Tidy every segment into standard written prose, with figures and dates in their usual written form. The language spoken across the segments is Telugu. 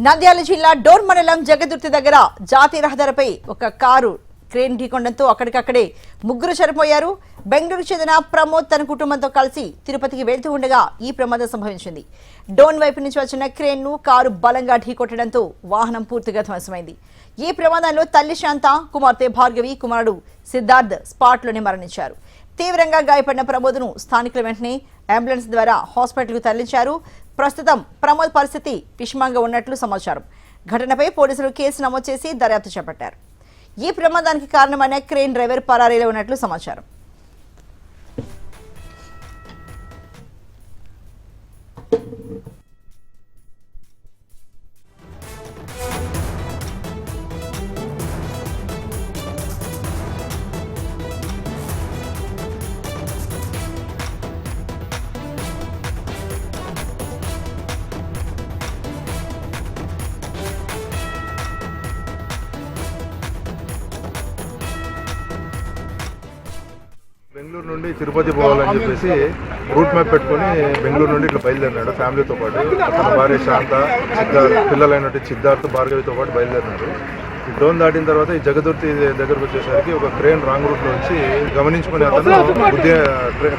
నంద్యాల జిల్లా డోర్ మండలం జగదుర్తి దగ్గర జాతీయ రహదారిపై ఒక కారు క్రేన్ ఢీకొనడంతో అక్కడికక్కడే ముగ్గురు చనిపోయారు. బెంగళూరుకు చెందిన ప్రమోద్ తన కుటుంబంతో కలిసి తిరుపతికి వెళ్తూ ఉండగా ఈ ప్రమాదం సంభవించింది. డోన్ వైపు నుంచి వచ్చిన క్రేన్ ను కారు బలంగా ఢీకొట్టడంతో వాహనం పూర్తిగా ధ్వంసమైంది. ఈ ప్రమాదంలో తల్లి శాంత, కుమార్తె భార్గవి, కుమారుడు సిద్ధార్థ్ స్పాట్లోనే మరణించారు. తీవ్రంగా గాయపడిన ప్రమోద్ను స్థానికుల వెంటనే అంబులెన్స్ ద్వారా హాస్పిటల్కు తరలించారు. ప్రస్తుతం ప్రమోద్ పరిస్థితి విషమంగా ఉన్నట్లు సమాచారం. ఘటనపై పోలీసులు కేసు నమోదు చేసి దర్యాప్తు చేపట్టారు. ఈ ప్రమాదానికి కారణమైన క్రేన్ డ్రైవర్ పరారీలో ఉన్నట్లు సమాచారం. బెంగళూరు నుండి తిరుపతి పోవాలని చెప్పేసి రూట్ మ్యాప్ పెట్టుకుని బెంగళూరు నుండి ఇట్లా బయలుదేరినాడు ఫ్యామిలీతో పాటు. అతని భార్య శాంత, పిల్లలైనట్టు సిద్ధార్థ్, భార్గవితో పాటు బయలుదేరినారు. ఈ డోన్ దాటిన తర్వాత ఈ జగదుర్తి దగ్గరకు వచ్చేసరికి ఒక క్రేన్ రాంగ్ రూట్లో వచ్చి గమనించుకుని అతను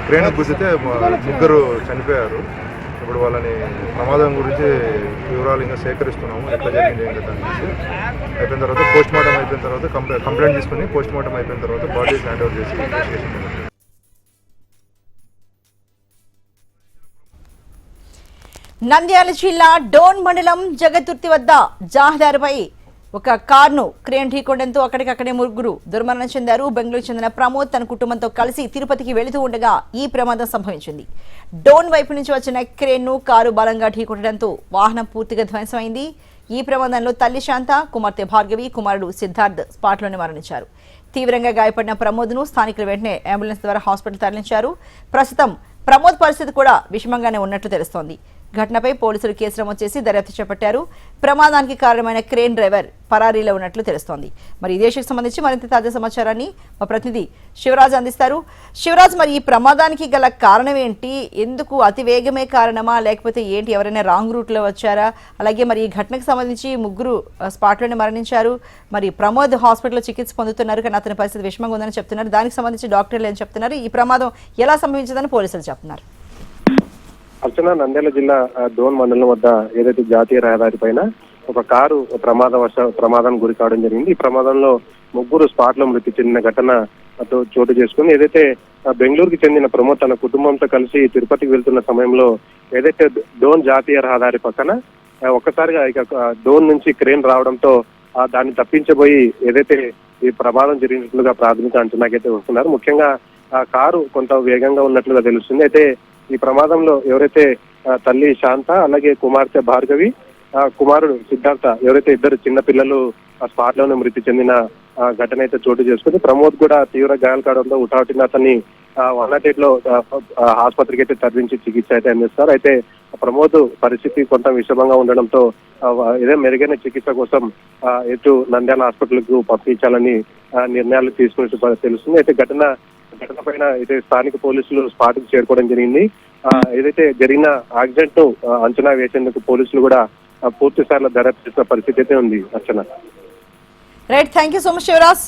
క్రేన్ గుద్దితే ముగ్గురు చనిపోయారు. ఇప్పుడు వాళ్ళని ప్రమాదం గురించి వివరాలు ఇంకా సేకరిస్తున్నాము, ఎట్లా జరిగింది ఏం కదా అనేసి. అయిపోయిన తర్వాత పోస్ట్ మార్టం అయిపోయిన తర్వాత కంప్లైంట్ తీసుకుని పోస్ట్ మార్టం అయిపోయిన తర్వాత బాడీస్ హ్యాండ్ ఓవర్ చేసి ఇన్వెస్టిగేషన్. నంద్యాల జిల్లా డోన్ మండలం జగదుర్తి వద్ద రహదారిపై ఒక కారును క్రేన్ ఢీకొనడంతో అక్కడికక్కడే ముగ్గురు దుర్మరణం చెందారు. బెంగళూరు చెందిన ప్రమోద్ తన కుటుంబంతో కలిసి తిరుపతికి వెళుతూ ఉండగా ఈ ప్రమాదం సంభవించింది. డోన్ వైపు నుంచి వచ్చిన క్రేన్ ను కారు బలంగా ఢీకొట్టడంతో వాహనం పూర్తిగా ధ్వంసమైంది. ఈ ప్రమాదంలో తల్లి శాంత, కుమార్తె భార్గవి, కుమారుడు సిద్ధార్థ్ స్పాట్లోనే మరణించారు. తీవ్రంగా గాయపడిన ప్రమోద్ను స్థానికులు వెంటనే అంబులెన్స్ ద్వారా హాస్పిటల్ తరలించారు. ప్రస్తుతం ప్రమోద్ పరిస్థితి కూడా విషమంగానే ఉన్నట్లు తెలుస్తోంది. ఘటనపై పోలీసులు కేసు నమోదు చేసి దర్యాప్తు చేపట్టారు. ప్రమాదానికి కారణమైన క్రేన్ డ్రైవర్ పరారీలో ఉన్నట్లు తెలుస్తోంది. మరి ఈ దేశానికి సంబంధించి మరింత తాజా సమాచారాన్ని మా ప్రతినిధి శివరాజ్ అందిస్తారు. శివరాజ్, మరి ఈ ప్రమాదానికి గల కారణం ఏంటి? ఎందుకు అతివేగమే కారణమా, లేకపోతే ఏంటి, ఎవరైనా రాంగ్ రూట్లో వచ్చారా? అలాగే మరి ఈ ఘటనకు సంబంధించి ముగ్గురు స్పాట్లోనే మరణించారు. మరి ప్రమోద్ హాస్పిటల్లో చికిత్స పొందుతున్నారు, కానీ అతని పరిస్థితి విషమంగా ఉందని చెప్తున్నారు. దానికి సంబంధించి డాక్టర్లు ఏం చెప్తున్నారు? ఈ ప్రమాదం ఎలా సంభవించిందని పోలీసులు చెప్తున్నారు. అర్చన, నంద్యాల జిల్లా డోన్ మండలం వద్ద ఏదైతే జాతీయ రహదారి పైన ఒక కారు ప్రమాదానికి గురి కావడం జరిగింది. ఈ ప్రమాదంలో ముగ్గురు స్పాట్ లో మృతి చెందిన ఘటన చోటు చేసుకుని ఏదైతే బెంగళూరుకి చెందిన ప్రమోద్ తన కుటుంబంతో కలిసి తిరుపతికి వెళ్తున్న సమయంలో ఏదైతే డోన్ జాతీయ రహదారి పక్కన ఒక్కసారిగా ఇక డోన్ నుంచి క్రేన్ రావడంతో దాన్ని తప్పించబోయి ఏదైతే ఈ ప్రమాదం జరిగినట్లుగా ప్రాథమిక అంచనాకైతే వస్తున్నారు. ముఖ్యంగా ఆ కారు కొంత వేగంగా ఉన్నట్లుగా తెలుస్తుంది. అయితే ఈ ప్రమాదంలో ఎవరైతే తల్లి శాంత, అలాగే కుమార్తె భార్గవి, కుమారుడు సిద్ధార్థ, ఎవరైతే ఇద్దరు చిన్న పిల్లలు ఆ స్పాట్ లోనే మృతి చెందిన ఘటన అయితే చోటు చేసుకుని ప్రమోద్ కూడా తీవ్ర గాయాలు కావడంతో ఉటాటిన అతన్ని 108 లో ఆసుపత్రికి అయితే తరలించి చికిత్స అయితే అందిస్తారు. అయితే ప్రమోద్ పరిస్థితి కొంత విషమంగా ఉండడంతో ఏదో మెరుగైన చికిత్స కోసం ఎటు నంద్యాల హాస్పిటల్ కు పంపించాలని నిర్ణయాలు తీసుకున్నట్టు తెలుస్తుంది. అయితే ఘటన పైన అయితే స్థానిక పోలీసులు స్పాట్ కు చేరుకోవడం జరిగింది. ఏదైతే జరిగిన యాక్సిడెంట్ ను అంచనా వేసేందుకు పోలీసులు కూడా పూర్తి స్థాయిలో దర్యాప్తు చేసిన పరిస్థితి అయితే ఉంది. Archana, right, thank you so much Shivraj.